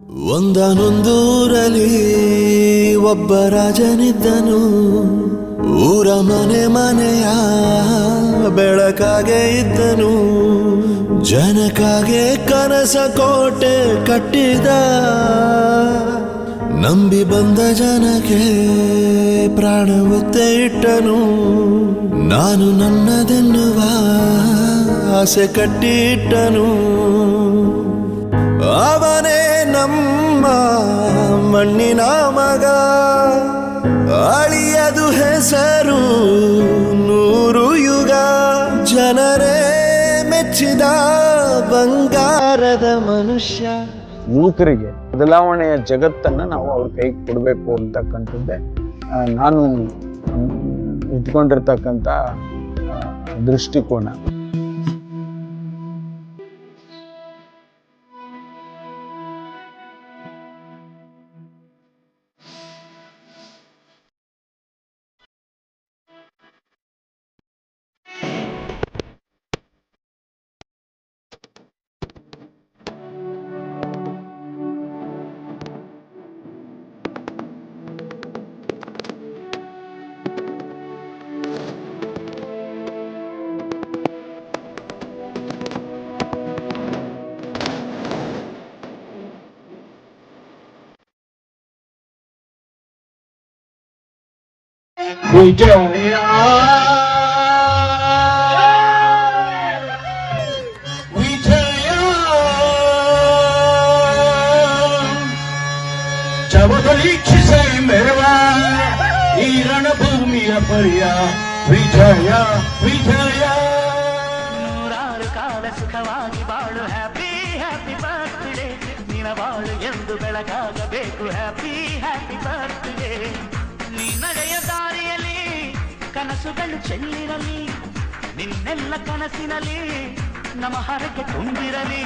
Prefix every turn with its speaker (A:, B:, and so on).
A: ಒಂದನೊಂದೂರಲ್ಲಿ ಒಬ್ಬ ರಾಜನಿದ್ದನು. ಊರ ಮನೆ ಮನೆಯ ಬೆಳಕಾಗೆ ಇದ್ದನು. ಜನಕಾಗೆ ಕನಸ ಕೋಟೆ ಕಟ್ಟಿದ. ನಂಬಿ ಬಂದ ಜನಕ್ಕೆ ಪ್ರಾಣ ಒತ್ತೆ ಇಟ್ಟನು. ನಾನು ನನ್ನದೆನ್ನುವ ಆಸೆ ಕಟ್ಟಿಟ್ಟನು. ಅವನೇ ನಮ್ಮ ಮಣ್ಣಿನ ಮಗ. ಅಳಿಯದು ಹೆಸರು ನೂರು ಯುಗ. ಜನರೇ ಮೆಚ್ಚಿದ ಬಂಗಾರದ ಮನುಷ್ಯ.
B: ಯುವಕರಿಗೆ ಬದಲಾವಣೆಯ ಜಗತ್ತನ್ನು ನಾವು ಅವ್ರ ಕೈಗೆ ಕೊಡಬೇಕು ಅಂತಕ್ಕಂಥದ್ದೇ ನಾನು ಇಟ್ಕೊಂಡಿರ್ತಕ್ಕಂಥ ದೃಷ್ಟಿಕೋನ.
C: ಜವದೀಕ್ಷಿಸೆ ಮೆರವ ಈ ರಣಭೂಮಿಯ ಪರ್ಯ. ವಿಜಯ ವಿಜಯ.
D: ನೂರಾರು ಕಾಲ ಸುಖವಾಗಿ ಬಾಳು. Happy happy birthday. ನಿನ ಬಾಳು ಎಂದು ಬೆಳಗಾಗಬೇಕು. Happy happy birthday. ನೀ ನಡೆಯ ದಾರಿಯಲ್ಲಿ ಕನಸುಗಳು ಚೆಲ್ಲಿರಲಿ. ನಿನ್ನೆಲ್ಲ ಕನಸಿನಲ್ಲಿ ನಮ್ಮ ಹರಕೆ ತುಂಬಿರಲಿ.